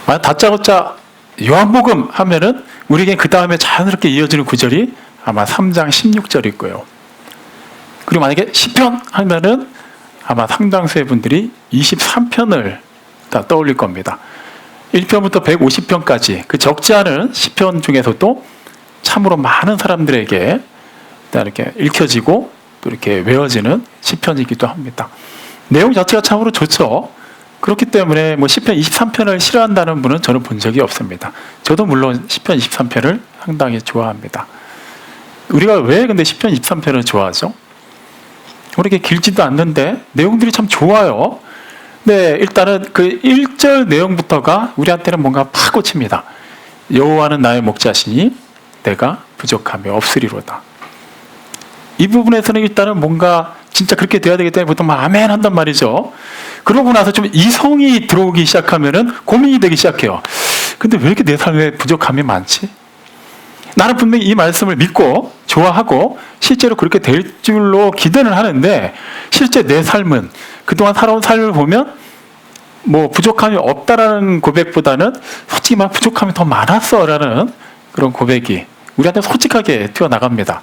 다짜고짜 요한복음 하면은 우리에겐 그 다음에 자연스럽게 이어지는 구절이 아마 3장 16절일 거예요. 그리고 만약에 시편 하면은 아마 상당수의 분들이 23편을 다 떠올릴 겁니다. 1편부터 150편까지 그 적지 않은 시편 중에서도 참으로 많은 사람들에게 이렇게 읽혀지고 또 이렇게 외워지는 시편이기도 합니다. 내용 자체가 참으로 좋죠. 그렇기 때문에 뭐 시편 23편을 싫어한다는 분은 저는 본 적이 없습니다. 저도 물론 시편 23편을 상당히 좋아합니다. 우리가 왜 근데 시편 23편을 좋아하죠? 그렇게 길지도 않는데 내용들이 참 좋아요. 네, 일단은 그 1절 내용부터가 우리한테는 뭔가 팍 꽂힙니다. 여호와는 나의 목자시니 내가 부족함이 없으리로다. 이 부분에서는 일단은 뭔가 진짜 그렇게 돼야 되기 때문에 보통 막 아멘 한단 말이죠. 그러고 나서 좀 이성이 들어오기 시작하면은 고민이 되기 시작해요. 근데 왜 이렇게 내 삶에 부족함이 많지? 나는 분명히 이 말씀을 믿고 좋아하고 실제로 그렇게 될 줄로 기대는 하는데 실제 내 삶은 그동안 살아온 삶을 보면 뭐 부족함이 없다라는 고백보다는 솔직히 말 부족함이 더 많았어라는 그런 고백이 우리한테 솔직하게 튀어나갑니다.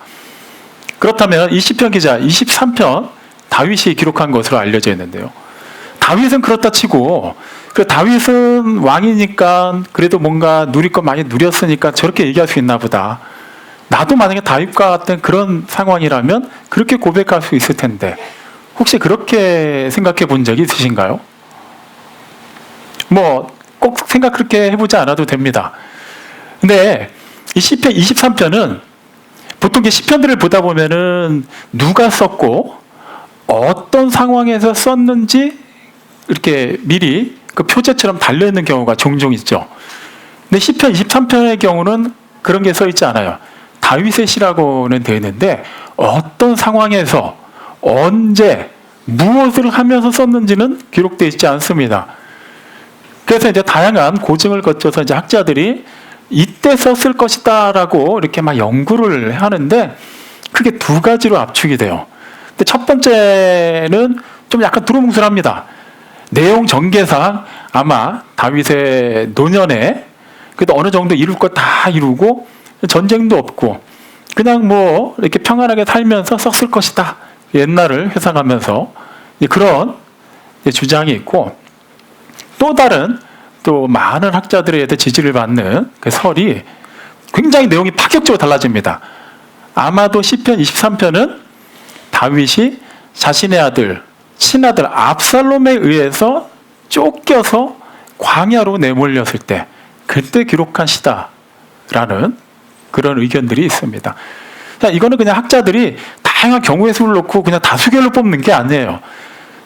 그렇다면 이 시편 기자 23편 다윗이 기록한 것으로 알려져 있는데요. 다윗은 그렇다 치고 그 다윗은 왕이니까 그래도 뭔가 누릴 것 많이 누렸으니까 저렇게 얘기할 수 있나 보다. 나도 만약에 다윗과 같은 그런 상황이라면 그렇게 고백할 수 있을 텐데 혹시 그렇게 생각해 본 적이 있으신가요? 뭐 꼭 생각 그렇게 해보지 않아도 됩니다. 근데 이 시편 23편은 보통 시편들을 보다 보면은 누가 썼고 어떤 상황에서 썼는지 이렇게 미리 그 표제처럼 달려있는 경우가 종종 있죠. 근데 시편 23편의 경우는 그런 게 써 있지 않아요. 다윗의 시라고는 되어 있는데 어떤 상황에서 언제 무엇을 하면서 썼는지는 기록되어 있지 않습니다. 그래서 이제 다양한 고증을 거쳐서 이제 학자들이 이때 썼을 것이다라고 이렇게 막 연구를 하는데 크게 두 가지로 압축이 돼요. 근데 첫 번째는 좀 약간 두루뭉술합니다. 내용 전개상 아마 다윗의 노년에 그래도 어느 정도 이룰 것 다 이루고 전쟁도 없고 그냥 뭐 이렇게 평안하게 살면서 썼을 것이다. 옛날을 회상하면서 그런 주장이 있고 또 다른 또 많은 학자들에 대해 지지를 받는 그 설이 굉장히 내용이 파격적으로 달라집니다. 아마도 시편 23편은 다윗이 자신의 아들, 친아들 압살롬에 의해서 쫓겨서 광야로 내몰렸을 때 그때 기록한 시다라는 그런 의견들이 있습니다. 이거는 그냥 학자들이 다양한 경우의 수를 놓고 그냥 다수결로 뽑는 게 아니에요.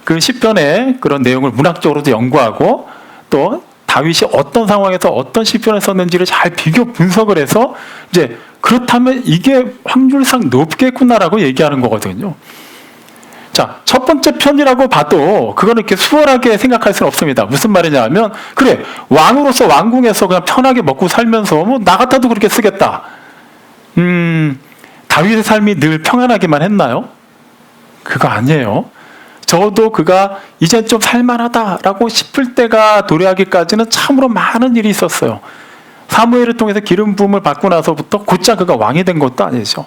그 시편의 그런 내용을 문학적으로도 연구하고 또 다윗이 어떤 상황에서 어떤 시편을 썼는지를 잘 비교 분석을 해서 이제 그렇다면 이게 확률상 높겠구나라고 얘기하는 거거든요. 자, 첫 번째 편이라고 봐도 그거는 이렇게 수월하게 생각할 수는 없습니다. 무슨 말이냐 하면 그래 왕으로서 왕궁에서 그냥 편하게 먹고 살면서 뭐 나 같아도 그렇게 쓰겠다. 다윗의 삶이 늘 평안하기만 했나요? 그거 아니에요. 저도 그가 이제 좀 살만하다라고 싶을 때가 도래하기까지는 참으로 많은 일이 있었어요. 사무엘을 통해서 기름 부음을 받고 나서부터 곧장 그가 왕이 된 것도 아니죠.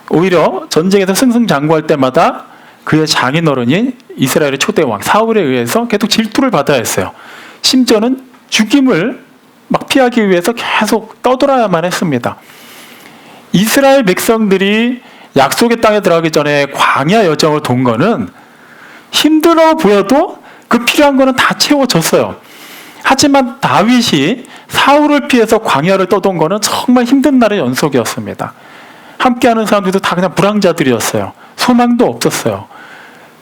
오히려 전쟁에서 승승장구할 때마다 그의 장인어른인 이스라엘의 초대 왕 사울에 의해서 계속 질투를 받아야 했어요. 심지어는 죽임을 막 피하기 위해서 계속 떠돌아야만 했습니다. 이스라엘 백성들이 약속의 땅에 들어가기 전에 광야 여정을 돈 거는 힘들어 보여도 그 필요한 거는 다 채워졌어요. 하지만 다윗이 사울을 피해서 광야를 떠돈 거는 정말 힘든 날의 연속이었습니다. 함께하는 사람들도 다 그냥 불황자들이었어요. 소망도 없었어요.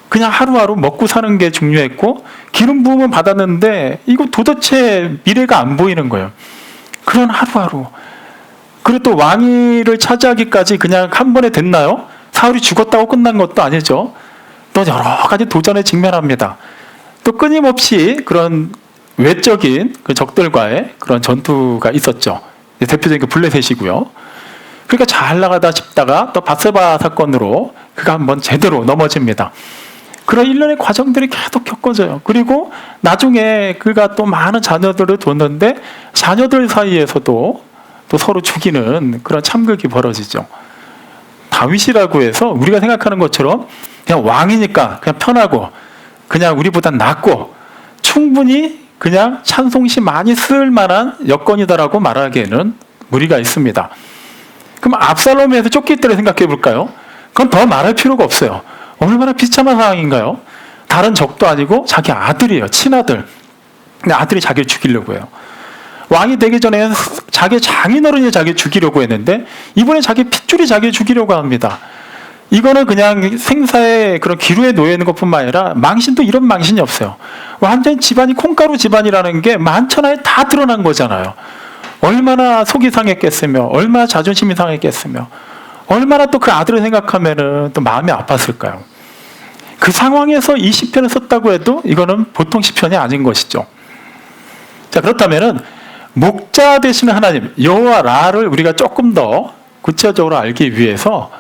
그냥 하루하루 먹고 사는 게 중요했고 기름 부음은 받았는데 이거 도대체 미래가 안 보이는 거예요. 그런 하루하루. 그리고 또 왕위를 차지하기까지 그냥 한 번에 됐나요? 사울이 죽었다고 끝난 것도 아니죠. 또 여러 가지 도전에 직면합니다. 또 끊임없이 그런 외적인 그 적들과의 그런 전투가 있었죠. 대표적인 그 블레셋이고요. 그러니까 잘 나가다 싶다가 또 밧세바 사건으로 그가 한번 제대로 넘어집니다. 그런 일련의 과정들이 계속 겪어져요. 그리고 나중에 그가 또 많은 자녀들을 뒀는데 자녀들 사이에서도 또 서로 죽이는 그런 참극이 벌어지죠. 다윗이라고 해서 우리가 생각하는 것처럼 그냥 왕이니까 그냥 편하고 그냥 우리보다 낫고 충분히 그냥 찬송시 많이 쓸 만한 여건이다라고 말하기에는 무리가 있습니다. 그럼 압살롬에서 쫓길 때를 생각해 볼까요? 그건 더 말할 필요가 없어요. 얼마나 비참한 상황인가요? 다른 적도 아니고 자기 아들이에요. 친아들. 근데 아들이 자기를 죽이려고 해요. 왕이 되기 전에 자기 장인어른이 자기를 죽이려고 했는데 이번에 자기 핏줄이 자기를 죽이려고 합니다. 이거는 그냥 생사의 그런 기로에 놓여 있는 것뿐만 아니라 망신도 이런 망신이 없어요. 완전히 집안이 콩가루 집안이라는 게 만천하에 다 드러난 거잖아요. 얼마나 속이 상했겠으며 얼마나 자존심이 상했겠으며 얼마나 또 그 아들을 생각하면은 또 마음이 아팠을까요? 그 상황에서 이 시편을 썼다고 해도 이거는 보통 시편이 아닌 것이죠. 자, 그렇다면은 목자 되시는 하나님 여호와 라를 우리가 조금 더 구체적으로 알기 위해서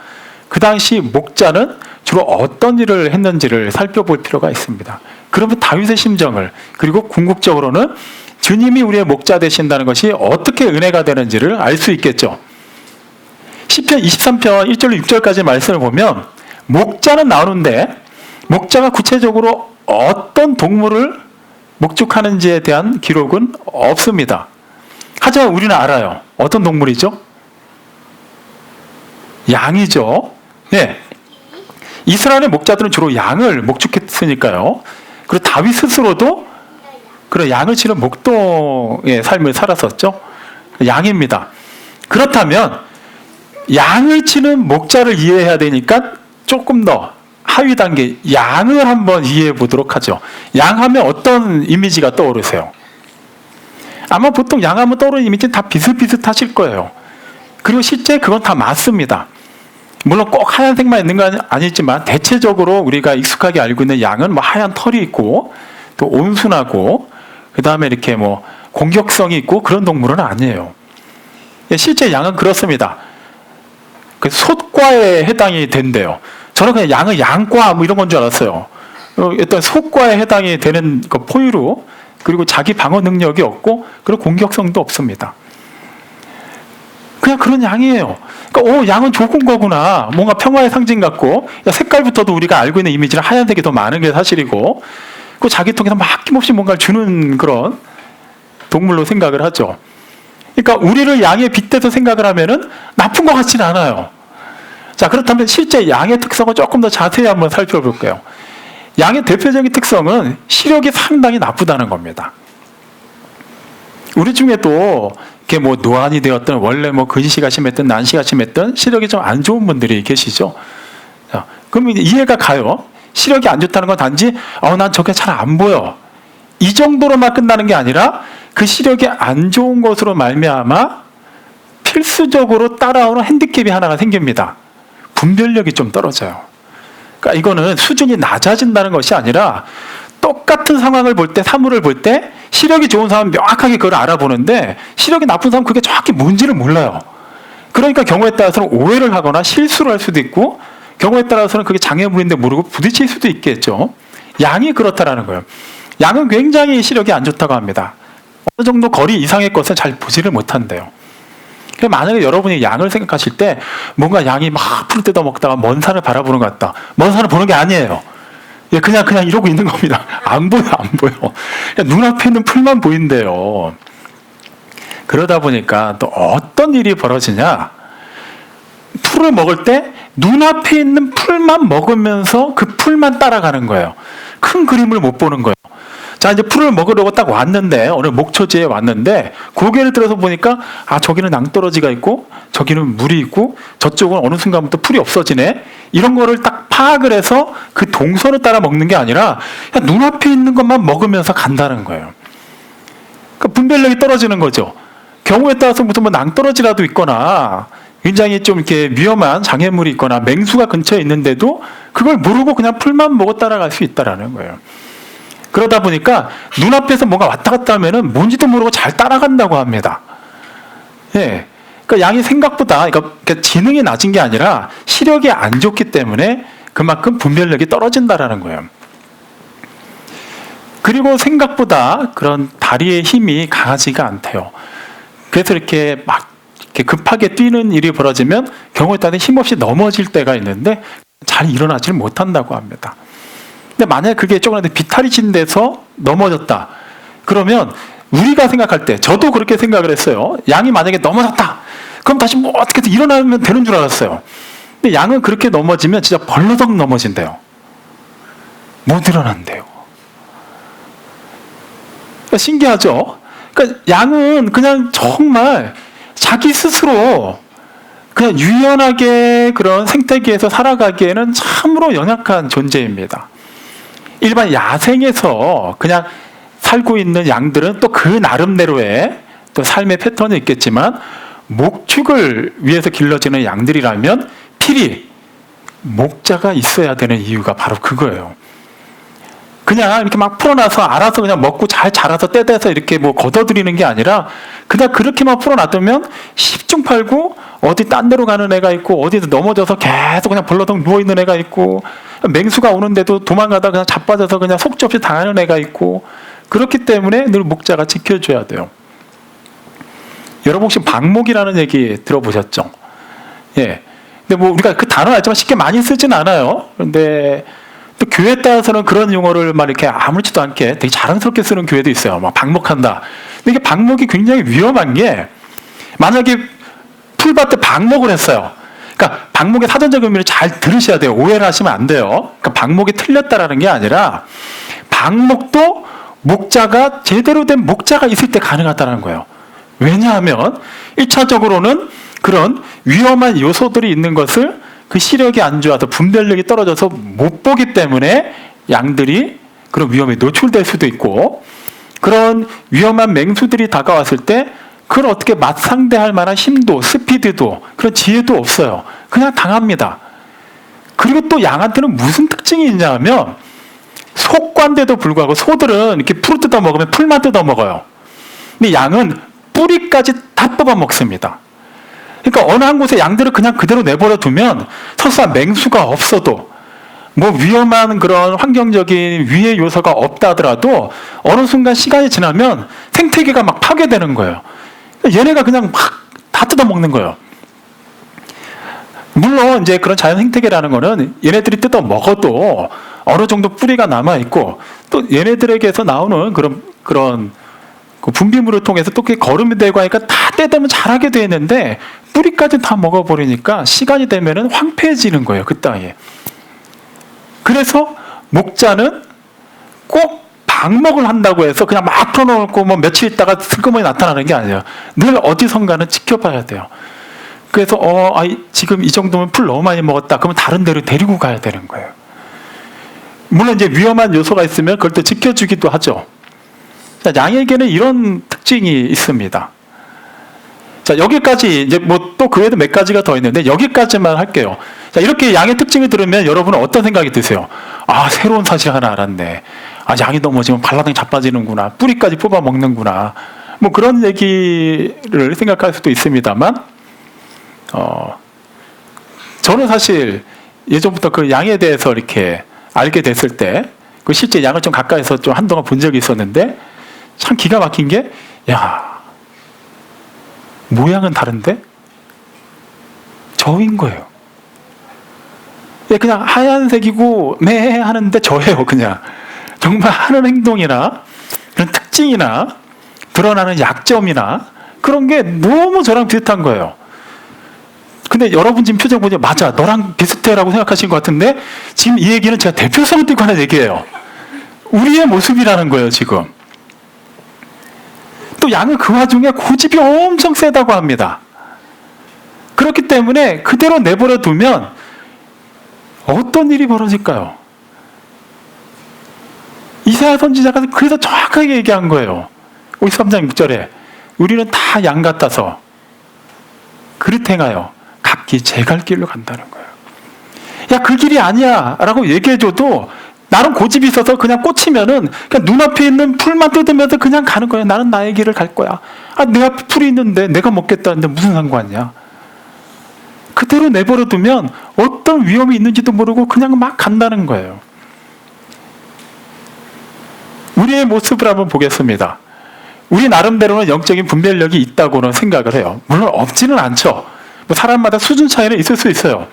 그 당시 목자는 주로 어떤 일을 했는지를 살펴볼 필요가 있습니다. 그러면 다윗의 심정을, 그리고 궁극적으로는 주님이 우리의 목자 되신다는 것이 어떻게 은혜가 되는지를 알 수 있겠죠. 시편 23편 1절로 6절까지 말씀을 보면 목자는 나오는데 목자가 구체적으로 어떤 동물을 목축하는지에 대한 기록은 없습니다. 하지만 우리는 알아요. 어떤 동물이죠? 양이죠. 네. 이스라엘의 목자들은 주로 양을 목축했으니까요. 그리고 다윗 스스로도 그런 양을 치는 목동의 삶을 살았었죠. 양입니다. 그렇다면 양을 치는 목자를 이해해야 되니까 조금 더 하위 단계 양을 한번 이해해 보도록 하죠. 양하면 어떤 이미지가 떠오르세요? 아마 보통 양하면 떠오르는 이미지는 다 비슷비슷하실 거예요. 그리고 실제 그건 다 맞습니다. 물론 꼭 하얀색만 있는 건 아니지만 대체적으로 우리가 익숙하게 알고 있는 양은 뭐 하얀 털이 있고 또 온순하고 그 다음에 이렇게 뭐 공격성이 있고 그런 동물은 아니에요. 실제 양은 그렇습니다. 그 솥과에 해당이 된대요. 저는 그냥 양은 양과 뭐 이런 건 줄 알았어요. 일단 솥과에 해당이 되는 그 포유류, 그리고 자기 방어 능력이 없고 그리고 공격성도 없습니다. 그냥 그런 양이에요. 그러니까 양은 좋은 거구나. 뭔가 평화의 상징 같고 색깔부터도 우리가 알고 있는 이미지는 하얀색이 더 많은 게 사실이고 그 자기 통해서 막힘없이 뭔가를 주는 그런 동물로 생각을 하죠. 그러니까 우리를 양에 빗대서 생각을 하면은 나쁜 것 같지는 않아요. 자, 그렇다면 실제 양의 특성을 조금 더 자세히 한번 살펴볼게요. 양의 대표적인 특성은 시력이 상당히 나쁘다는 겁니다. 우리 중에도 이렇게 뭐 노안이 되었든 원래 뭐 근시가 심했든 난시가 심했든 시력이 좀 안 좋은 분들이 계시죠. 자, 그럼 이해가 가요. 시력이 안 좋다는 건 단지 난 저게 잘 안 보여. 이 정도로만 끝나는 게 아니라 그 시력이 안 좋은 것으로 말미암아 필수적으로 따라오는 핸디캡이 하나가 생깁니다. 분별력이 좀 떨어져요. 그러니까 이거는 수준이 낮아진다는 것이 아니라 똑같은 상황을 볼 때, 사물을 볼 때 시력이 좋은 사람은 명확하게 그걸 알아보는데 시력이 나쁜 사람은 그게 정확히 뭔지를 몰라요. 그러니까 경우에 따라서는 오해를 하거나 실수를 할 수도 있고 경우에 따라서는 그게 장애물인데 모르고 부딪힐 수도 있겠죠. 양이 그렇다라는 거예요. 양은 굉장히 시력이 안 좋다고 합니다. 어느 정도 거리 이상의 것을 잘 보지를 못한대요. 만약에 여러분이 양을 생각하실 때 뭔가 양이 막 풀 뜯어 먹다가 먼 산을 바라보는 것 같다. 먼 산을 보는 게 아니에요. 그냥 이러고 있는 겁니다. 안 보여. 눈앞에 있는 풀만 보인대요. 그러다 보니까 또 어떤 일이 벌어지냐. 풀을 먹을 때 눈앞에 있는 풀만 먹으면서 그 풀만 따라가는 거예요. 큰 그림을 못 보는 거예요. 자, 이제 풀을 먹으려고 딱 왔는데, 어느 목초지에 왔는데, 고개를 들어서 보니까, 저기는 낭떠러지가 있고, 저기는 물이 있고, 저쪽은 어느 순간부터 풀이 없어지네? 이런 거를 딱 파악을 해서 그 동선을 따라 먹는 게 아니라, 그냥 눈앞에 있는 것만 먹으면서 간다는 거예요. 그러니까 분별력이 떨어지는 거죠. 경우에 따라서 무슨 뭐 낭떠러지라도 있거나, 굉장히 좀 이렇게 위험한 장애물이 있거나, 맹수가 근처에 있는데도, 그걸 모르고 그냥 풀만 먹고 따라갈 수 있다라는 거예요. 그러다 보니까 눈앞에서 뭔가 왔다 갔다 하면은 뭔지도 모르고 잘 따라간다고 합니다. 그러니까 양이 생각보다, 그러니까 지능이 낮은 게 아니라 시력이 안 좋기 때문에 그만큼 분별력이 떨어진다라는 거예요. 그리고 생각보다 그런 다리의 힘이 강하지가 않대요. 그래서 이렇게 막 이렇게 급하게 뛰는 일이 벌어지면 경우에 따라 힘없이 넘어질 때가 있는데 잘 일어나지를 못한다고 합니다. 근데 만약에 그게 조금 비탈이진 데서 넘어졌다. 그러면 우리가 생각할 때, 저도 그렇게 생각을 했어요. 양이 만약에 넘어졌다. 그럼 다시 뭐 어떻게든 일어나면 되는 줄 알았어요. 근데 양은 그렇게 넘어지면 진짜 벌러덩 넘어진대요. 못 일어난대요. 그러니까 신기하죠? 그러니까 양은 그냥 정말 자기 스스로 그냥 유연하게 그런 생태계에서 살아가기에는 참으로 연약한 존재입니다. 일반 야생에서 그냥 살고 있는 양들은 또 그 나름대로의 또 삶의 패턴이 있겠지만 목축을 위해서 길러지는 양들이라면 필히 목자가 있어야 되는 이유가 바로 그거예요. 그냥 이렇게 막 풀어놔서 알아서 그냥 먹고 잘 자라서 떼대서 이렇게 뭐 걷어들이는 게 아니라 그냥 그렇게만 풀어놔두면 10중 8구 어디 딴 데로 가는 애가 있고 어디서 넘어져서 계속 그냥 벌러덩 누워있는 애가 있고 맹수가 오는데도 도망가다 그냥 자빠져서 그냥 속접시 당하는 애가 있고 그렇기 때문에 늘 목자가 지켜줘야 돼요. 여러분 혹시 방목이라는 얘기 들어보셨죠? 예. 근데 뭐 우리가 그 단어 알지만 쉽게 많이 쓰진 않아요. 그런데 또 교회에 따라서는 그런 용어를 막 이렇게 아무렇지도 않게 되게 자랑스럽게 쓰는 교회도 있어요. 막 방목한다. 근데 이게 방목이 굉장히 위험한 게 만약에 풀밭에 방목을 했어요. 그러니까 방목의 사전적 의미를 잘 들으셔야 돼요. 오해를 하시면 안 돼요. 그러니까 방목이 틀렸다라는 게 아니라 방목도 목자가 제대로 된 목자가 있을 때 가능하다는 거예요. 왜냐하면 1차적으로는 그런 위험한 요소들이 있는 것을 그 시력이 안 좋아서 분별력이 떨어져서 못 보기 때문에 양들이 그런 위험에 노출될 수도 있고 그런 위험한 맹수들이 다가왔을 때 그걸 어떻게 맞상대할 만한 힘도 스피드도 그런 지혜도 없어요. 그냥 당합니다. 그리고 또 양한테는 무슨 특징이 있냐면 속과인데도 불구하고 소들은 이렇게 풀을 뜯어 먹으면 풀만 뜯어 먹어요. 근데 양은 뿌리까지 다 뽑아 먹습니다. 그러니까 어느 한 곳에 양들을 그냥 그대로 내버려 두면 설사 맹수가 없어도 뭐 위험한 그런 환경적인 위해 요소가 없다 하더라도 어느 순간 시간이 지나면 생태계가 막 파괴되는 거예요. 얘네가 그냥 막 다 뜯어 먹는 거예요. 물론 이제 그런 자연 생태계라는 거는 얘네들이 뜯어 먹어도 어느 정도 뿌리가 남아 있고 또 얘네들에게서 나오는 그런 그 분비물을 통해서 또 그게 거름이 되고 하니까 다 떼대면 자라게 돼 있는데 뿌리까지 다 먹어버리니까 시간이 되면은 황폐해지는 거예요. 그 땅에. 그래서 목자는 꼭 방목을 한다고 해서 그냥 막 풀어놓고 뭐 며칠 있다가 슬그머니 나타나는 게 아니에요. 늘 어디선가는 지켜봐야 돼요. 그래서 지금 이 정도면 풀 너무 많이 먹었다. 그러면 다른 데로 데리고 가야 되는 거예요. 물론 이제 위험한 요소가 있으면 그걸 또 지켜주기도 하죠. 자, 양에게는 이런 특징이 있습니다. 자, 여기까지 이제 뭐 또 그 외에도 몇 가지가 더 있는데 여기까지만 할게요. 자, 이렇게 양의 특징을 들으면 여러분은 어떤 생각이 드세요? 아, 새로운 사실 하나 알았네. 아, 양이 넘어지면 발라당 자빠지는구나. 뿌리까지 뽑아 먹는구나. 뭐 그런 얘기를 생각할 수도 있습니다만, 저는 사실 예전부터 그 양에 대해서 이렇게 알게 됐을 때, 그 실제 양을 좀 가까이서 좀 한동안 본 적이 있었는데, 참 기가 막힌 게, 모양은 다른데 저인 거예요. 그냥 하얀색이고 매 하는데 저예요. 그냥 정말 하는 행동이나 그런 특징이나 드러나는 약점이나 그런 게 너무 저랑 비슷한 거예요. 근데 여러분 지금 표정 보니 맞아 너랑 비슷해라고 생각하신 것 같은데 지금 이 얘기는 제가 대표성을 띠고 하는 얘기예요. 우리의 모습이라는 거예요. 지금 또 양은 그 와중에 고집이 엄청 세다고 합니다. 그렇기 때문에 그대로 내버려 두면 어떤 일이 벌어질까요? 이사야 선지자가 그래서 정확하게 얘기한 거예요. 53장 6절에 우리는 다 양 같아서 그릇 행하여 각기 제 갈 길로 간다는 거예요. 야, 그 길이 아니야 라고 얘기해줘도 나름 고집이 있어서 그냥 꽂히면은 그냥 눈앞에 있는 풀만 뜯으면서 그냥 가는 거예요. 나는 나의 길을 갈 거야. 내 앞에 풀이 있는데 내가 먹겠다는데 무슨 상관이야. 그대로 내버려 두면 어떤 위험이 있는지도 모르고 그냥 막 간다는 거예요. 우리의 모습을 한번 보겠습니다. 우리 나름대로는 영적인 분별력이 있다고는 생각을 해요. 물론 없지는 않죠. 뭐 사람마다 수준 차이는 있을 수 있어요.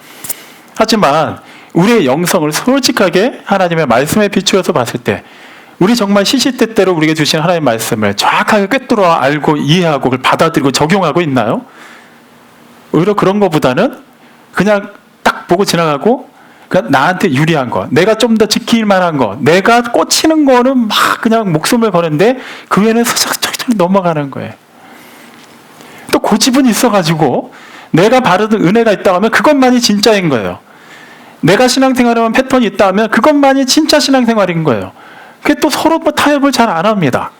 하지만 우리의 영성을 솔직하게 하나님의 말씀에 비추어서 봤을 때 우리 정말 시시때때로 우리에게 주신 하나님의 말씀을 정확하게 꿰뚫어 알고 이해하고 그걸 받아들이고 적용하고 있나요? 오히려 그런 것보다는 그냥 딱 보고 지나가고 그냥 나한테 유리한 거, 내가 좀 더 지킬 만한 거, 내가 꽂히는 거는 막 그냥 목숨을 거는데 그 외에는 스쳐서 넘어가는 거예요. 또 고집은 있어가지고 내가 바르는 은혜가 있다고 하면 그것만이 진짜인 거예요. 내가 신앙생활하면 패턴이 있다 하면 그것만이 진짜 신앙생활인 거예요. 그게 또 서로 뭐 타협을 잘 안 합니다.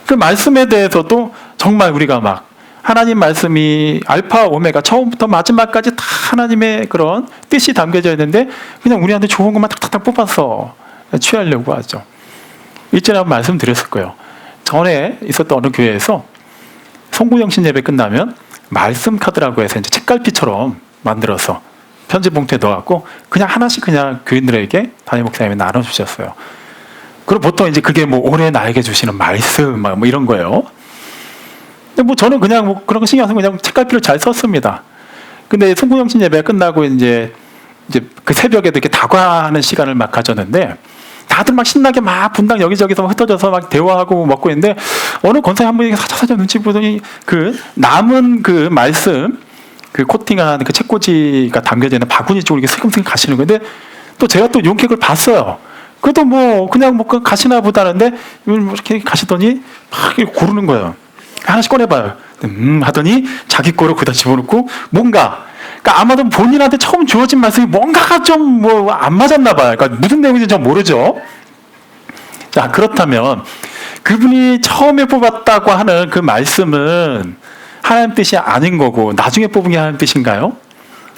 그 말씀에 대해서도 정말 우리가 막 하나님 말씀이 알파 오메가 처음부터 마지막까지 다 하나님의 그런 뜻이 담겨져 있는데 그냥 우리한테 좋은 것만 탁탁탁 뽑아서 취하려고 하죠. 일전에 한번 말씀드렸을 거예요. 전에 있었던 어느 교회에서 송구영신 예배 끝나면 말씀 카드라고 해서 이제 책갈피처럼 만들어서 편지 봉투에 넣어갖고 그냥 하나씩 그냥 교인들에게 담임 목사님이 나눠주셨어요. 그리고 보통 이제 그게 뭐 올해 나에게 주시는 말씀 뭐 이런 거예요. 근데 뭐 저는 그냥 뭐 그런 거 신경 안 쓰고 그냥 책갈피를 잘 썼습니다. 근데 송구영신 예배가 끝나고 이제 그 새벽에도 이렇게 다과하는 시간을 막 가졌는데 다들 막 신나게 막 분당 여기저기서 막 흩어져서 막 대화하고 먹고 있는데 어느 권사님 한 분이 살짝 눈치 보더니 그 남은 그 말씀 그 코팅한 그 책꽂이가 담겨져 있는 바구니 쪽으로 이렇게 슬금슬금 가시는 건데 또 제가 또 용케 그걸 봤어요. 그래도 뭐 그냥 뭐 가시나 보다는데 이렇게 가시더니 막 이렇게 고르는 거예요. 하나씩 꺼내봐요. 하더니 자기 거를 거기다 집어넣고 뭔가 그러니까 아마도 본인한테 처음 주어진 말씀이 뭔가가 좀 뭐 안 맞았나 봐요. 그러니까 무슨 내용인지 전 모르죠. 자, 그렇다면 그분이 처음에 뽑았다고 하는 그 말씀은 하나님 뜻이 아닌 거고 나중에 뽑은 게 하나님 뜻인가요?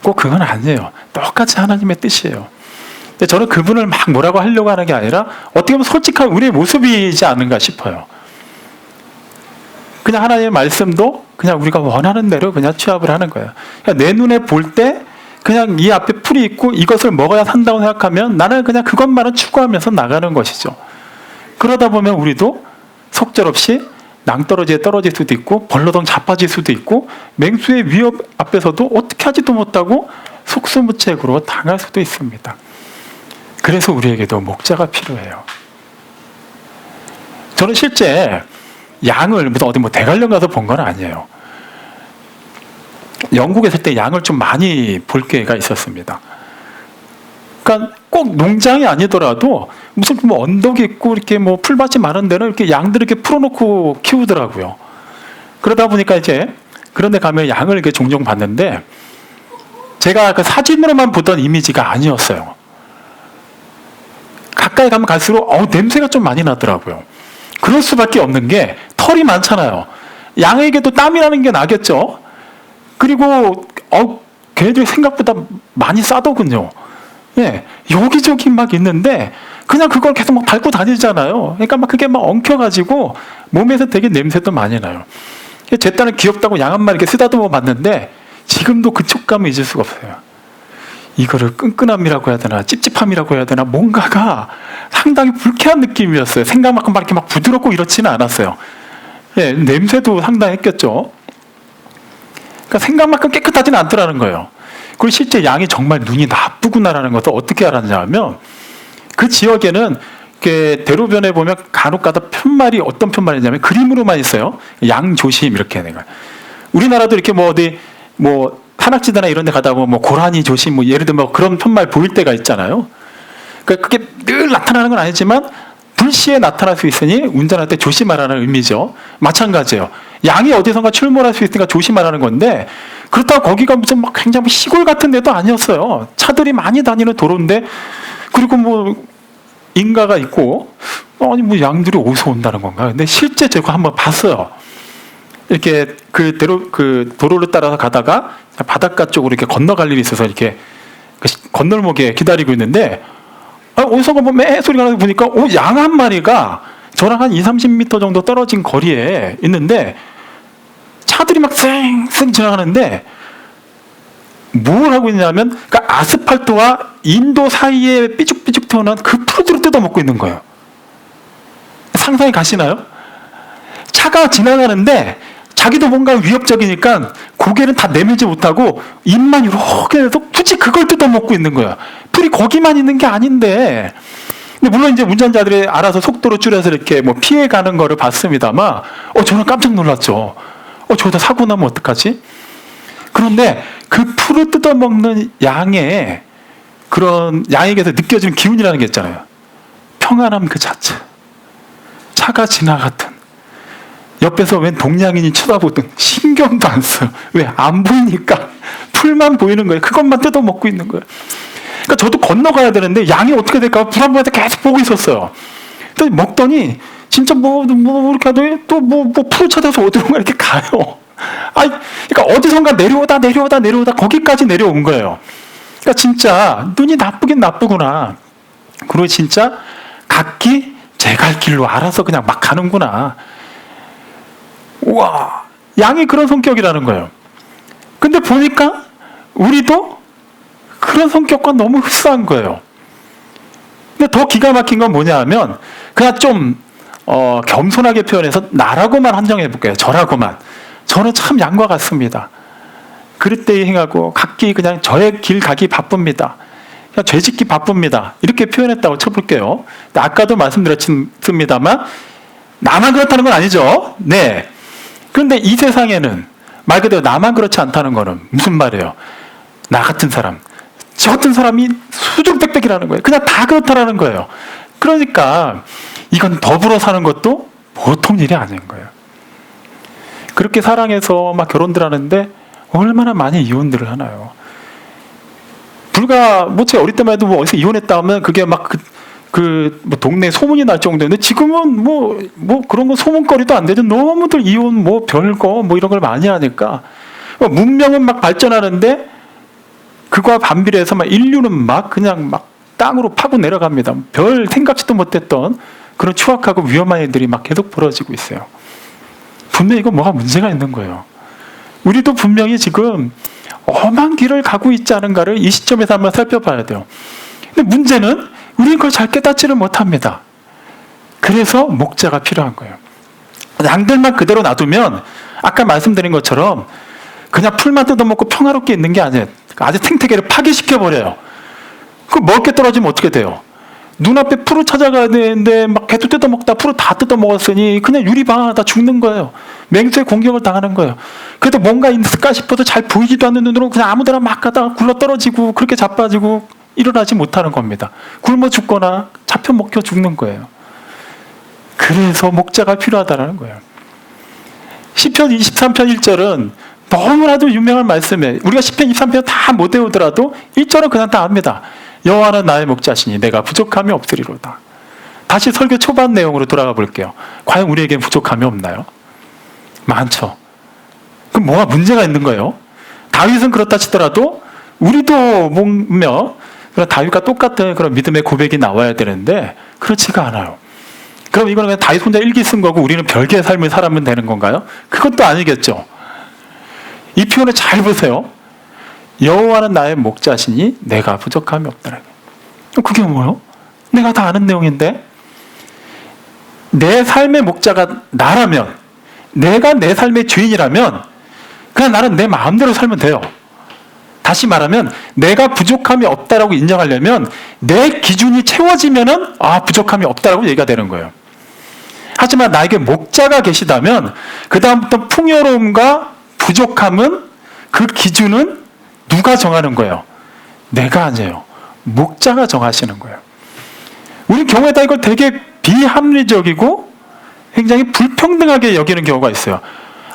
꼭 그건 아니에요. 똑같이 하나님의 뜻이에요. 근데 저는 그분을 막 뭐라고 하려고 하는 게 아니라 어떻게 보면 솔직한 우리의 모습이지 않은가 싶어요. 그냥 하나님의 말씀도 그냥 우리가 원하는 대로 그냥 취합을 하는 거예요. 그러니까 내 눈에 볼 때 그냥 이 앞에 풀이 있고 이것을 먹어야 산다고 생각하면 나는 그냥 그것만을 추구하면서 나가는 것이죠. 그러다 보면 우리도 속절없이 낭떠러지에 떨어질 수도 있고 벌러덩 자빠질 수도 있고 맹수의 위협 앞에서도 어떻게 하지도 못하고 속수무책으로 당할 수도 있습니다. 그래서 우리에게도 목자가 필요해요. 저는 실제 양을 무슨 어디 뭐 대관령 가서 본 건 아니에요. 영국에 있을 때 양을 좀 많이 볼 기회가 있었습니다. 그러니까 꼭 농장이 아니더라도 무슨 뭐 언덕이 있고 이렇게 뭐 풀밭이 많은 데는 이렇게 양들 이렇게 풀어놓고 키우더라고요. 그러다 보니까 이제 그런 데 가면 양을 이렇게 종종 봤는데 제가 그 사진으로만 보던 이미지가 아니었어요. 가까이 가면 갈수록 냄새가 좀 많이 나더라고요. 그럴 수밖에 없는 게 털이 많잖아요. 양에게도 땀이라는 게 나겠죠. 그리고 걔네들이 생각보다 많이 싸더군요. 예, 여기저기 막 있는데 그냥 그걸 계속 막 밟고 다니잖아요. 그러니까 막 그게 막 엉켜가지고 몸에서 되게 냄새도 많이 나요. 제 딸은 귀엽다고 양 한 마리 이렇게 쓰다듬어 봤는데 지금도 그 촉감을 잊을 수가 없어요. 이거를 끈끈함이라고 해야 되나 찝찝함이라고 해야 되나 뭔가가 상당히 불쾌한 느낌이었어요. 생각만큼 막 이렇게 막 부드럽고 이렇지는 않았어요. 예, 냄새도 상당했겠죠. 그러니까 생각만큼 깨끗하지는 않더라는 거예요. 그리고 실제 양이 정말 눈이 나쁘구나라는 것을 어떻게 알았냐면 그 지역에는 대로변에 보면 간혹가다 편말이 어떤 편말이냐면 그림으로만 있어요. 양 조심 이렇게 내가. 우리나라도 이렇게 뭐 어디 뭐 산악지대나 이런 데 가다 보면 뭐 고라니 조심 뭐 예를 들면 뭐 그런 편말 보일 때가 있잖아요. 그러니까 그게 늘 나타나는 건 아니지만 불시에 나타날 수 있으니 운전할 때 조심하라는 의미죠. 마찬가지예요. 양이 어디선가 출몰할 수 있으니까 조심하라는 건데 그렇다고 거기가 무슨 막 굉장히 시골 같은 데도 아니었어요. 차들이 많이 다니는 도로인데 그리고 뭐 인가가 있고 아니 뭐 양들이 어디서 온다는 건가. 근데 실제 제가 한번 봤어요. 이렇게 그 도로를 따라서 가다가 바닷가 쪽으로 이렇게 건너갈 일이 있어서 이렇게 건널목에 기다리고 있는데 어디선가 뭐 매 소리가 나서 보니까 양 한 마리가 저랑 한 20-30m 정도 떨어진 거리에 있는데 차들이 막 쌩쌩 지나가는데 뭘 하고 있냐면 그러니까 아스팔트와 인도 사이에 삐죽삐죽 튀어나온 그 푸르지를 뜯어먹고 있는 거예요. 상상이 가시나요? 차가 지나가는데 자기도 뭔가 위협적이니까 고개는 다 내밀지 못하고 입만 이렇게 해서 굳이 그걸 뜯어먹고 있는 거야. 풀이 거기만 있는 게 아닌데. 근데 물론 이제 운전자들이 알아서 속도를 줄여서 이렇게 뭐 피해가는 거를 봤습니다만, 저는 깜짝 놀랐죠. 저기다 사고 나면 어떡하지? 그런데 그 풀을 뜯어먹는 양의 그런 양에게서 느껴지는 기운이라는 게 있잖아요. 평안함 그 자체. 차가 지나갔든 옆에서 웬 동양인이 쳐다보든 신경도 안 써요. 왜? 안 보이니까. 풀만 보이는 거예요. 그것만 뜯어먹고 있는 거예요. 그러니까 저도 건너가야 되는데 양이 어떻게 될까 불안불안해서 계속 보고 있었어요. 또 먹더니 진짜 이렇게 하더니 또 풀을 찾아서 어디론가 이렇게 가요. 그러니까 어디선가 내려오다 거기까지 내려온 거예요. 그러니까 진짜 눈이 나쁘긴 나쁘구나. 그리고 진짜 각기 제 갈 길로 알아서 그냥 막 가는구나. 우와, 양이 그런 성격이라는 거예요. 근데 보니까 우리도 그런 성격과 너무 흡사한 거예요. 근데 더 기가 막힌 건 뭐냐 하면 그냥 좀 겸손하게 표현해서 나라고만 한정해 볼게요. 저라고만. 저는 참 양과 같습니다. 그릇되이 행하고 각기 그냥 저의 길 가기 바쁩니다. 그냥 죄 짓기 바쁩니다. 이렇게 표현했다고 쳐볼게요. 아까도 말씀드렸습니다만 나만 그렇다는 건 아니죠. 네. 그런데 이 세상에는 말 그대로 나만 그렇지 않다는 거는 무슨 말이에요? 나 같은 사람, 저 같은 사람이 수중빽빽이라는 거예요. 그냥 다 그렇다라는 거예요. 그러니까 이건 더불어 사는 것도 보통 일이 아닌 거예요. 그렇게 사랑해서 막 결혼들 하는데 얼마나 많이 이혼들을 하나요? 불과 제가 어릴 때만 해도 어디서 이혼했다 하면 그게 막 동네 소문이 날 정도인데 지금은 그런 거 소문거리도 안 되죠. 너무들 이혼 별거 이런 걸 많이 하니까 문명은 막 발전하는데 그거와 반비례해서 막 인류는 막 그냥 막 땅으로 파고 내려갑니다. 별 생각지도 못했던 그런 추악하고 위험한 일들이 막 계속 벌어지고 있어요. 분명히 이거 뭐가 문제가 있는 거예요. 우리도 분명히 지금 험한 길을 가고 있지 않은가를 이 시점에서 한번 살펴봐야 돼요. 근데 문제는 우리는 그걸 잘 깨닫지를 못합니다. 그래서 목자가 필요한 거예요. 양들만 그대로 놔두면 아까 말씀드린 것처럼 그냥 풀만 뜯어먹고 평화롭게 있는 게 아니에요. 아주 생태계를 파괴시켜버려요. 그 먹을 게 떨어지면 어떻게 돼요? 눈앞에 풀을 찾아가야 되는데 막 계속 뜯어먹다 풀을 다 뜯어먹었으니 그냥 유리방아다 죽는 거예요. 맹수에 공격을 당하는 거예요. 그래도 뭔가 있을까 싶어도 잘 보이지도 않는 눈으로 그냥 아무데나 막 가다가 굴러떨어지고 그렇게 자빠지고 일어나지 못하는 겁니다. 굶어 죽거나 잡혀 먹혀 죽는 거예요. 그래서 목자가 필요하다는 거예요. 시편 23편 1절은 너무나도 유명한 말씀이에요. 우리가 시편 23편 다 못 외우더라도 1절은 그냥 다 압니다. 여호와는 나의 목자시니 내가 부족함이 없으리로다. 다시 설교 초반 내용으로 돌아가 볼게요. 과연 우리에겐 부족함이 없나요? 많죠. 그럼 뭐가 문제가 있는 거예요? 다윗은 그렇다 치더라도 우리도 보면 다윗과 똑같은 그런 믿음의 고백이 나와야 되는데 그렇지가 않아요. 그럼 이거는 그냥 다윗 혼자 일기 쓴 거고 우리는 별개의 삶을 살면 되는 건가요? 그것도 아니겠죠. 이 표현을 잘 보세요. 여호와는 나의 목자시니 내가 부족함이 없더라. 그게 뭐예요? 내가 다 아는 내용인데 내 삶의 목자가 나라면 내가 내 삶의 주인이라면 그냥 나는 내 마음대로 살면 돼요. 다시 말하면 내가 부족함이 없다라고 인정하려면 내 기준이 채워지면은 부족함이 없다라고 얘기가 되는 거예요. 하지만 나에게 목자가 계시다면 그 다음부터 풍요로움과 부족함은 그 기준은 누가 정하는 거예요? 내가 아니에요. 목자가 정하시는 거예요. 우리 경우에다 이걸 되게 비합리적이고 굉장히 불평등하게 여기는 경우가 있어요.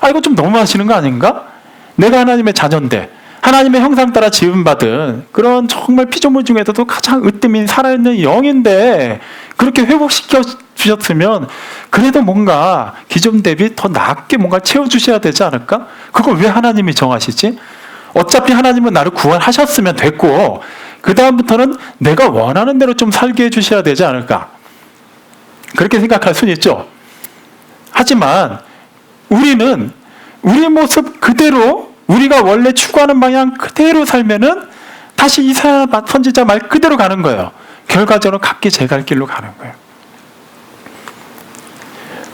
이거 좀 너무 하시는 거 아닌가? 내가 하나님의 자녀인데 하나님의 형상 따라 지음받은 그런 정말 피조물 중에서도 가장 으뜸인 살아있는 영인데 그렇게 회복시켜 주셨으면 그래도 뭔가 기존 대비 더 낫게 뭔가 채워주셔야 되지 않을까? 그걸 왜 하나님이 정하시지? 어차피 하나님은 나를 구원하셨으면 됐고 그 다음부터는 내가 원하는 대로 좀 살게 해주셔야 되지 않을까? 그렇게 생각할 수는 있죠. 하지만 우리는 우리의 모습 그대로 우리가 원래 추구하는 방향 그대로 살면은 다시 이사야 선지자 말 그대로 가는 거예요. 결과적으로 각기 제 갈 길로 가는 거예요.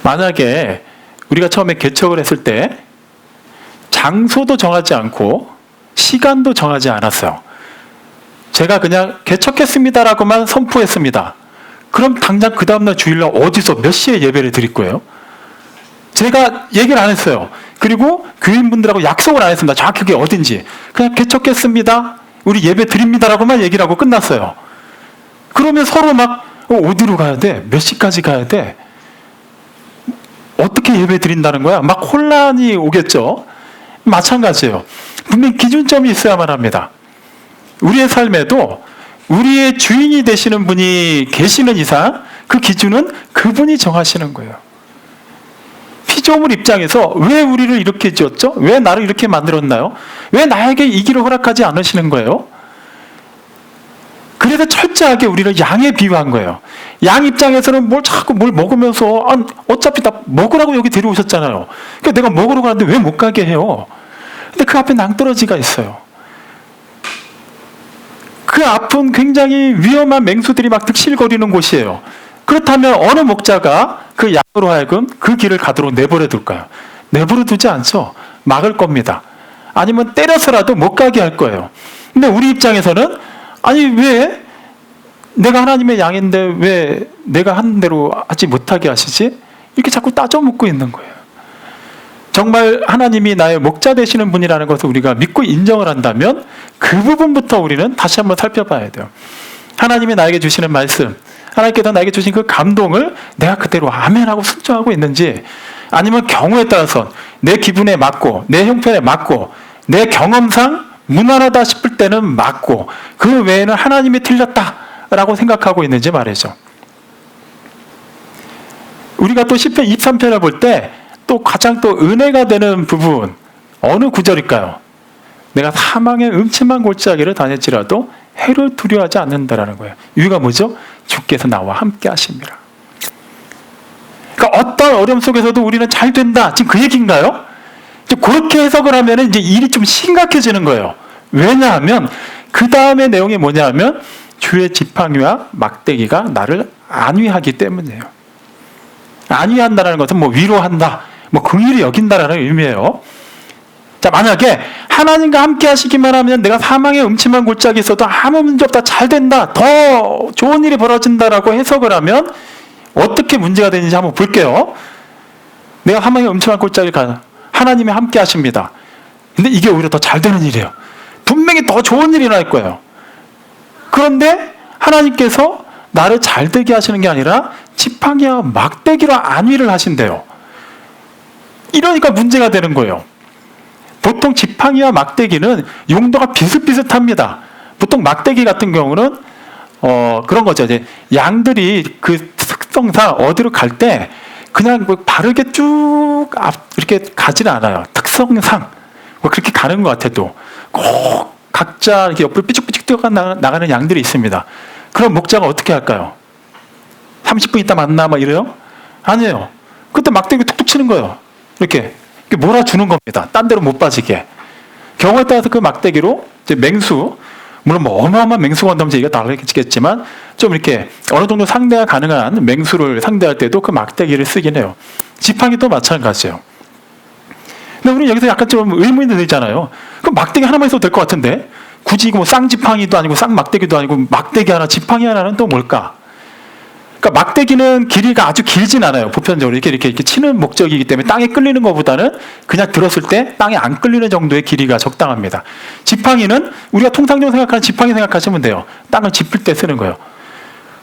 만약에 우리가 처음에 개척을 했을 때 장소도 정하지 않고 시간도 정하지 않았어요. 제가 그냥 개척했습니다라고만 선포했습니다. 그럼 당장 그 다음날 주일날 어디서 몇 시에 예배를 드릴 거예요? 제가 얘기를 안 했어요. 그리고 교인분들하고 약속을 안 했습니다. 정확히 그게 어딘지. 그냥 개척했습니다. 우리 예배 드립니다라고만 얘기를 하고 끝났어요. 그러면 서로 막 어디로 가야 돼? 몇 시까지 가야 돼? 어떻게 예배 드린다는 거야? 막 혼란이 오겠죠. 마찬가지예요. 분명히 기준점이 있어야만 합니다. 우리의 삶에도 우리의 주인이 되시는 분이 계시는 이상 그 기준은 그분이 정하시는 거예요. 피조물 입장에서 왜 우리를 이렇게 지었죠? 왜 나를 이렇게 만들었나요? 왜 나에게 이 길을 허락하지 않으시는 거예요? 그래서 철저하게 우리를 양에 비유한 거예요. 양 입장에서는 자꾸 뭘 먹으면서 어차피 다 먹으라고 여기 데려오셨잖아요. 그러니까 내가 먹으러 가는데 왜 못 가게 해요? 근데 그 앞에 낭떠러지가 있어요. 그 앞은 굉장히 위험한 맹수들이 막 득실거리는 곳이에요. 그렇다면 어느 목자가 그 양으로 하여금 그 길을 가도록 내버려 둘까요? 내버려 두지 않죠. 막을 겁니다. 아니면 때려서라도 못 가게 할 거예요. 근데 우리 입장에서는 아니 왜 내가 하나님의 양인데 왜 내가 하는 대로 하지 못하게 하시지? 이렇게 자꾸 따져 묻고 있는 거예요. 정말 하나님이 나의 목자 되시는 분이라는 것을 우리가 믿고 인정을 한다면 그 부분부터 우리는 다시 한번 살펴봐야 돼요. 하나님이 나에게 주시는 말씀, 하나님께서 나에게 주신 그 감동을 내가 그대로 아멘하고 순종하고 있는지, 아니면 경우에 따라서 내 기분에 맞고 내 형편에 맞고 내 경험상 무난하다 싶을 때는 맞고 그 외에는 하나님이 틀렸다라고 생각하고 있는지 말이죠. 우리가 또 시편 23편을 볼 때 또 가장 또 은혜가 되는 부분 어느 구절일까요? 내가 사망의 음침한 골짜기를 다닐지라도 해를 두려워하지 않는다라는 거예요. 이유가 뭐죠? 주께서 나와 함께 하십니다. 그러니까 어떤 어려움 속에서도 우리는 잘 된다. 지금 그 얘기인가요? 그렇게 해석을 하면 이제 일이 좀 심각해지는 거예요. 왜냐하면 그 다음의 내용이 뭐냐면 주의 지팡이와 막대기가 나를 안위하기 때문이에요. 안위한다는 것은 뭐 위로한다, 뭐 긍휼히 여긴다라는 의미예요. 자, 만약에 하나님과 함께 하시기만 하면 내가 사망의 음침한 골짜기에 있어도 아무 문제 없다, 잘 된다, 더 좋은 일이 벌어진다라고 해석을 하면 어떻게 문제가 되는지 한번 볼게요. 내가 사망의 음침한 골짜기를 가, 하나님이 함께 하십니다. 근데 이게 오히려 더 잘 되는 일이에요. 분명히 더 좋은 일이 날 거예요. 그런데 하나님께서 나를 잘 되게 하시는 게 아니라 지팡이와 막대기로 안위를 하신대요. 이러니까 문제가 되는 거예요. 보통 지팡이와 막대기는 용도가 비슷비슷합니다. 보통 막대기 같은 경우는 그런 거죠. 이제 양들이 그 특성상 어디로 갈 때 그냥 바르게 쭉 이렇게 가지는 않아요. 특성상 그렇게 가는 것 같아도 꼭 각자 이렇게 옆으로 삐죽삐죽 뛰어 나가는 양들이 있습니다. 그럼 목자가 어떻게 할까요? 30분 있다 만나 막 이래요? 아니에요. 그때 막대기 툭툭 치는 거예요. 이렇게 몰아주는 겁니다. 딴 데로 못 빠지게. 경우에 따라서 그 막대기로 이제 맹수, 물론 뭐 어마어마한 맹수가 온다면 얘기가 다르겠지만 좀 이렇게 어느 정도 상대가 가능한 맹수를 상대할 때도 그 막대기를 쓰긴 해요. 지팡이도 마찬가지예요. 근데 우리는 여기서 약간 좀 의문이 들잖아요. 그럼 막대기 하나만 있어도 될 것 같은데 굳이 뭐 쌍지팡이도 아니고 쌍막대기도 아니고 막대기 하나, 지팡이 하나는 또 뭘까? 그러니까 막대기는 길이가 아주 길진 않아요. 보편적으로 이렇게 치는 목적이기 때문에 땅에 끌리는 것보다는 그냥 들었을 때 땅에 안 끌리는 정도의 길이가 적당합니다. 지팡이는 우리가 통상적으로 생각하는 지팡이 생각하시면 돼요. 땅을 짚을 때 쓰는 거예요.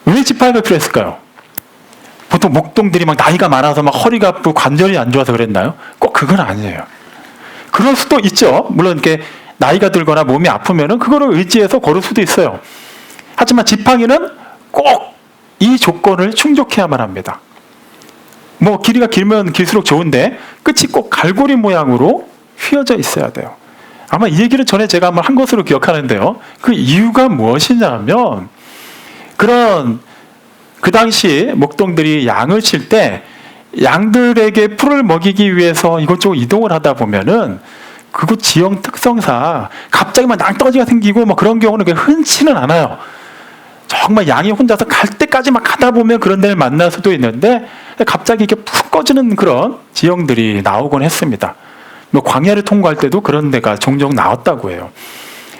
왜 지팡이가 필요했을까요? 보통 목동들이 막 나이가 많아서 막 허리가 아프고 관절이 안 좋아서 그랬나요? 꼭 그건 아니에요. 그럴 수도 있죠. 물론 이렇게 나이가 들거나 몸이 아프면은 그거를 의지해서 걸을 수도 있어요. 하지만 지팡이는 꼭 이 조건을 충족해야만 합니다. 뭐 길이가 길면 길수록 좋은데 끝이 꼭 갈고리 모양으로 휘어져 있어야 돼요. 아마 이 얘기를 전에 제가 한번 한 것으로 기억하는데요. 그 이유가 무엇이냐면 그 당시 목동들이 양을 칠 때 양들에게 풀을 먹이기 위해서 이것저것 이동을 하다 보면은 그곳 지형 특성상 갑자기 막 낭떠러지가 생기고 뭐 그런 경우는 흔치는 않아요. 정말 양이 혼자서 갈 때까지 막 가다 보면 그런 데를 만날 수도 있는데 갑자기 이렇게 푹 꺼지는 그런 지형들이 나오곤 했습니다. 뭐 광야를 통과할 때도 그런 데가 종종 나왔다고 해요.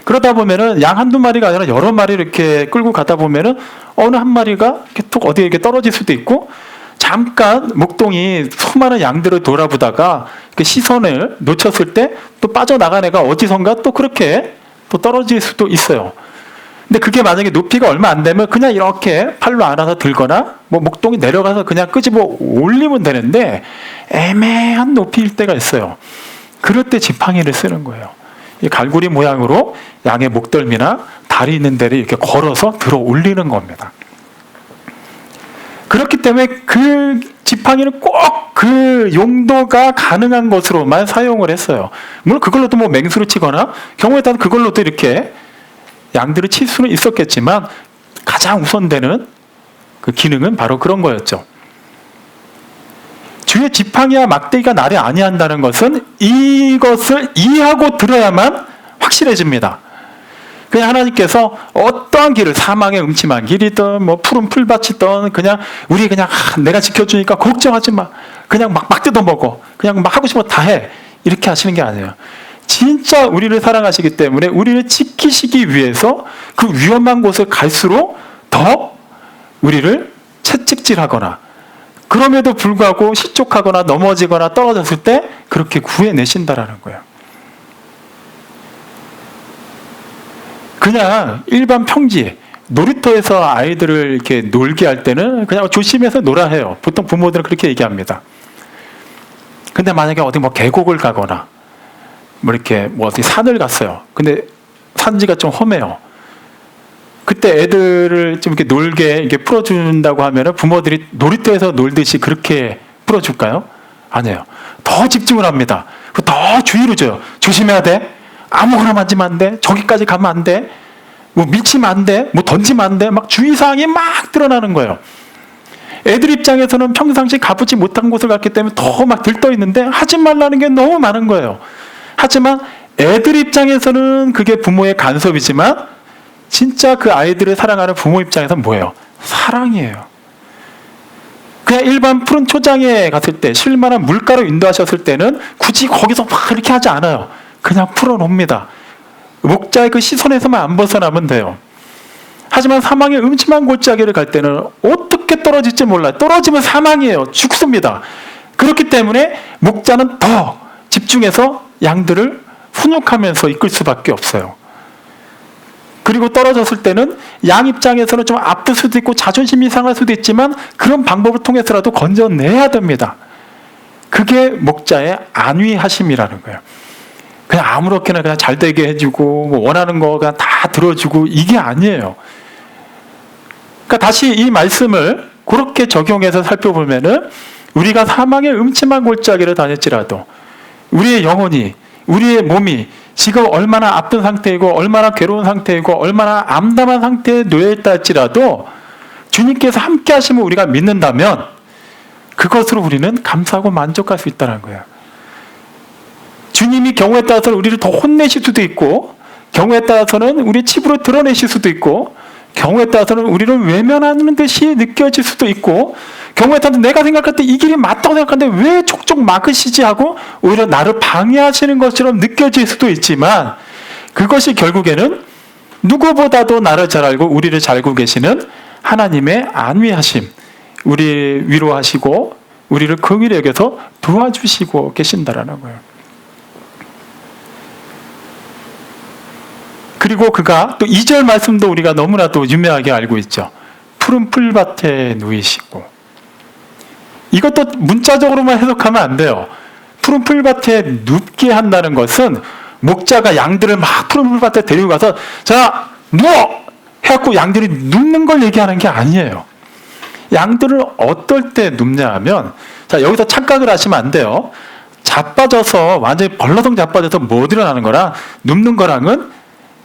그러다 보면은 양 한두 마리가 아니라 여러 마리를 이렇게 끌고 가다 보면은 어느 한 마리가 이렇게 툭 어디에 이렇게 떨어질 수도 있고, 잠깐 목동이 수많은 양들을 돌아보다가 그 시선을 놓쳤을 때 또 빠져나간 애가 어디선가 또 그렇게 또 떨어질 수도 있어요. 근데 그게 만약에 높이가 얼마 안 되면 그냥 이렇게 팔로 안아서 들거나 뭐 목동이 내려가서 그냥 끄집어 올리면 되는데 애매한 높이일 때가 있어요. 그럴 때 지팡이를 쓰는 거예요. 이 갈고리 모양으로 양의 목덜미나 다리 있는 데를 이렇게 걸어서 들어 올리는 겁니다. 그렇기 때문에 그 지팡이는 꼭 그 용도가 가능한 것으로만 사용을 했어요. 물론 그걸로도 뭐 맹수를 치거나 경우에 따라 그걸로도 이렇게 양들을 칠 수는 있었겠지만 가장 우선되는 그 기능은 바로 그런 거였죠. 주의 지팡이와 막대기가 나를 아니한다는 것은 이것을 이해하고 들어야만 확실해집니다. 그냥 하나님께서 어떠한 길을, 사망의 음침한 길이든 뭐 푸른 풀밭이든 그냥 우리 그냥 내가 지켜주니까 걱정하지 마, 그냥 막 뜯어먹어, 그냥 막 하고 싶은 거 다 해, 이렇게 하시는 게 아니에요. 진짜 우리를 사랑하시기 때문에 우리를 지키시기 위해서 그 위험한 곳을 갈수록 더 우리를 채찍질하거나, 그럼에도 불구하고 실족하거나 넘어지거나 떨어졌을 때 그렇게 구해내신다라는 거예요. 그냥 일반 평지 놀이터에서 아이들을 이렇게 놀게 할 때는 그냥 조심해서 놀아 해요. 보통 부모들은 그렇게 얘기합니다. 근데 만약에 어디 뭐 계곡을 가거나 뭐 이렇게 뭐 어디 산을 갔어요. 근데 산지가 좀 험해요. 그때 애들을 좀 이렇게 놀게 이렇게 풀어준다고 하면은 부모들이 놀이터에서 놀듯이 그렇게 풀어줄까요? 아니에요. 더 집중을 합니다. 더 주의를 줘요. 조심해야 돼. 아무거나 만지면 안 돼. 저기까지 가면 안 돼. 뭐 밀치면 안 돼. 뭐 던지면 안 돼. 막 주의사항이 막 드러나는 거예요. 애들 입장에서는 평상시 가보지 못한 곳을 갔기 때문에 더 막 들떠 있는데 하지 말라는 게 너무 많은 거예요. 하지만 애들 입장에서는 그게 부모의 간섭이지만 진짜 그 아이들을 사랑하는 부모 입장에서는 뭐예요? 사랑이에요. 그냥 일반 푸른 초장에 갔을 때 쉴만한 물가로 인도하셨을 때는 굳이 거기서 막 이렇게 하지 않아요. 그냥 풀어놓습니다. 목자의 그 시선에서만 안 벗어나면 돼요. 하지만 사망의 음침한 골짜기를 갈 때는 어떻게 떨어질지 몰라요. 떨어지면 사망이에요. 죽습니다. 그렇기 때문에 목자는 더 집중해서 양들을 훈육하면서 이끌 수밖에 없어요. 그리고 떨어졌을 때는 양 입장에서는 좀 아플 수도 있고 자존심이 상할 수도 있지만 그런 방법을 통해서라도 건져내야 됩니다. 그게 목자의 안위하심이라는 거예요. 그냥 아무렇게나 그냥 잘 되게 해주고 뭐 원하는 거가 다 들어주고 이게 아니에요. 그러니까 다시 이 말씀을 그렇게 적용해서 살펴보면은 우리가 사망의 음침한 골짜기를 다닐지라도 우리의 영혼이, 우리의 몸이 지금 얼마나 아픈 상태이고 얼마나 괴로운 상태이고 얼마나 암담한 상태에 놓여있다 할지라도 주님께서 함께 하심을 우리가 믿는다면 그것으로 우리는 감사하고 만족할 수 있다는 거예요. 주님이 경우에 따라서는 우리를 더 혼내실 수도 있고 경우에 따라서는 우리 치부로 드러내실 수도 있고 경우에 따라서는 우리를 외면하는 듯이 느껴질 수도 있고 경우에 따라서 내가 생각할 때 이 길이 맞다고 생각하는데 왜 촉촉 막으시지 하고 오히려 나를 방해하시는 것처럼 느껴질 수도 있지만 그것이 결국에는 누구보다도 나를 잘 알고 우리를 잘 알고 계시는 하나님의 안위하심, 우리 위로하시고 우리를 긍휼히 여겨서 도와주시고 계신다라는 거예요. 그리고 그가 또 2절 말씀도 우리가 너무나도 유명하게 알고 있죠. 푸른 풀밭에 누이시고. 이것도 문자적으로만 해석하면 안 돼요. 푸른 풀밭에 눕게 한다는 것은 목자가 양들을 막 푸른 풀밭에 데리고 가서 자 누워! 해갖고 양들이 눕는 걸 얘기하는 게 아니에요. 양들을 어떨 때 눕냐 하면 자 여기서 착각을 하시면 안 돼요. 자빠져서 완전히 벌러덩 자빠져서 못 일어나는 거랑 눕는 거랑은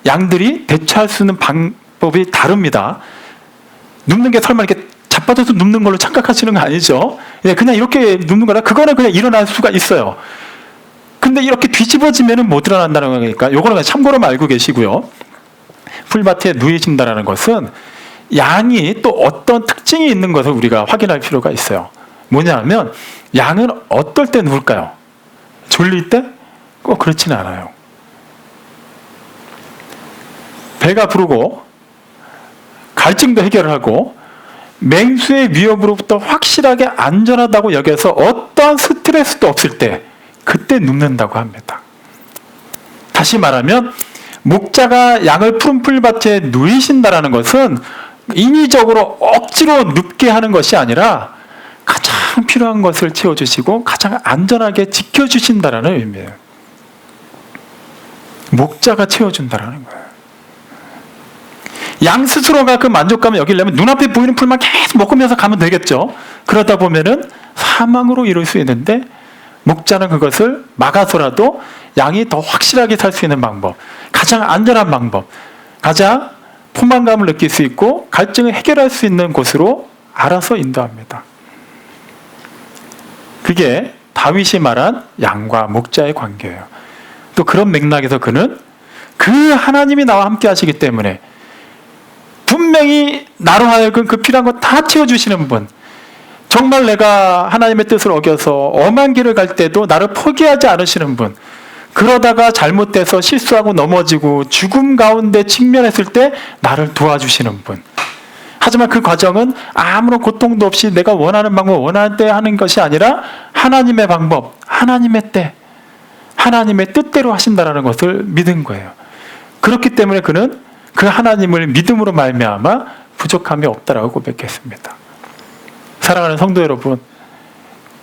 양들이 대처할 수 있는 방법이 다릅니다. 눕는 게 설마 이렇게 자빠져서 눕는 걸로 착각하시는 거 아니죠? 그냥 이렇게 눕는 거라 그거는 그냥 일어날 수가 있어요. 근데 이렇게 뒤집어지면은 못 일어난다는 거니까 요거는 그냥 참고로 알고 계시고요. 풀밭에 누이신다라는 것은 양이 또 어떤 특징이 있는 것을 우리가 확인할 필요가 있어요. 뭐냐면 양은 어떨 때 누울까요? 졸릴 때? 꼭 그렇지는 않아요. 배가 부르고 갈증도 해결을 하고 맹수의 위협으로부터 확실하게 안전하다고 여겨서 어떠한 스트레스도 없을 때 그때 눕는다고 합니다. 다시 말하면 목자가 양을 푸른 풀밭에 누이신다라는 것은 인위적으로 억지로 눕게 하는 것이 아니라 가장 필요한 것을 채워주시고 가장 안전하게 지켜주신다라는 의미예요. 목자가 채워준다라는 거예요. 양 스스로가 그 만족감을 여기려면 눈앞에 보이는 풀만 계속 먹으면서 가면 되겠죠. 그러다 보면은 사망으로 이룰 수 있는데 목자는 그것을 막아서라도 양이 더 확실하게 살 수 있는 방법, 가장 안전한 방법, 가장 포만감을 느낄 수 있고 갈증을 해결할 수 있는 곳으로 알아서 인도합니다. 그게 다윗이 말한 양과 목자의 관계예요. 또 그런 맥락에서 그는 그 하나님이 나와 함께 하시기 때문에 분명히 나로 하여금 그 필요한 거 다 채워주시는 분, 정말 내가 하나님의 뜻을 어겨서 엄한 길을 갈 때도 나를 포기하지 않으시는 분, 그러다가 잘못돼서 실수하고 넘어지고 죽음 가운데 직면했을 때 나를 도와주시는 분. 하지만 그 과정은 아무런 고통도 없이 내가 원하는 방법, 원하는 때 하는 것이 아니라 하나님의 방법, 하나님의 때, 하나님의 뜻대로 하신다라는 것을 믿은 거예요. 그렇기 때문에 그는 그 하나님을 믿음으로 말미암아 부족함이 없다라고 고백했습니다. 사랑하는 성도 여러분,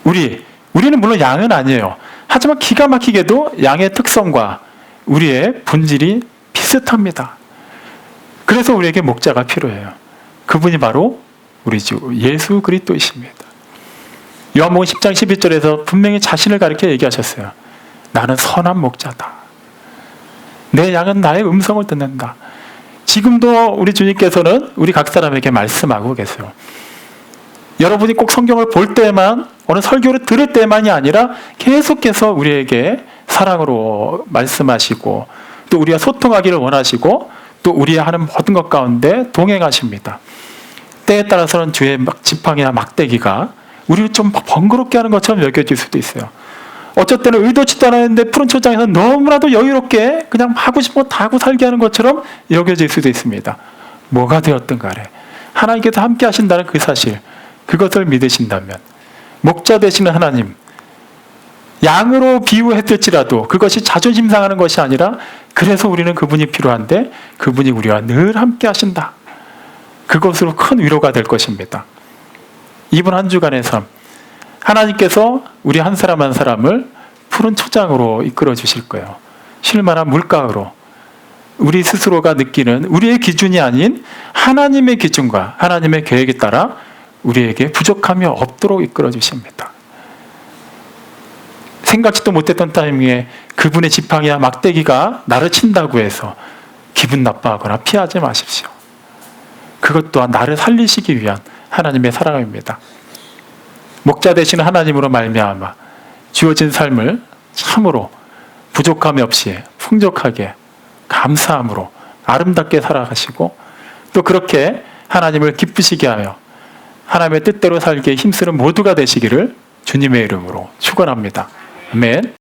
우리는 물론 양은 아니에요. 하지만 기가 막히게도 양의 특성과 우리의 본질이 비슷합니다. 그래서 우리에게 목자가 필요해요. 그분이 바로 우리 주 예수 그리스도이십니다. 요한복음 10장 12절에서 분명히 자신을 가리켜 얘기하셨어요. 나는 선한 목자다. 내 양은 나의 음성을 듣는다. 지금도 우리 주님께서는 우리 각 사람에게 말씀하고 계세요. 여러분이 꼭 성경을 볼 때만, 어느 설교를 들을 때만이 아니라 계속해서 우리에게 사랑으로 말씀하시고 또 우리가 소통하기를 원하시고 또 우리의 하는 모든 것 가운데 동행하십니다. 때에 따라서는 주의 지팡이나 막대기가 우리를 좀 번거롭게 하는 것처럼 여겨질 수도 있어요. 어쩔 때는 의도치도 않았는데 푸른 초장에서 너무나도 여유롭게 그냥 하고 싶은 거 다 하고 살게 하는 것처럼 여겨질 수도 있습니다. 뭐가 되었든 간에 하나님께서 함께 하신다는 그 사실, 그것을 믿으신다면 목자 되시는 하나님, 양으로 비유했을지라도 그것이 자존심 상하는 것이 아니라 그래서 우리는 그분이 필요한데 그분이 우리와 늘 함께 하신다. 그것으로 큰 위로가 될 것입니다. 이번 한 주간의 삶, 하나님께서 우리 한 사람 한 사람을 푸른 초장으로 이끌어 주실 거예요. 쉴만한 물가로 우리 스스로가 느끼는 우리의 기준이 아닌 하나님의 기준과 하나님의 계획에 따라 우리에게 부족함이 없도록 이끌어 주십니다. 생각지도 못했던 타이밍에 그분의 지팡이와 막대기가 나를 친다고 해서 기분 나빠하거나 피하지 마십시오. 그것 또한 나를 살리시기 위한 하나님의 사랑입니다. 목자 되시는 하나님으로 말미암아 주어진 삶을 참으로 부족함이 없이 풍족하게 감사함으로 아름답게 살아가시고 또 그렇게 하나님을 기쁘시게 하여 하나님의 뜻대로 살기에 힘쓰는 모두가 되시기를 주님의 이름으로 축원합니다. 아멘.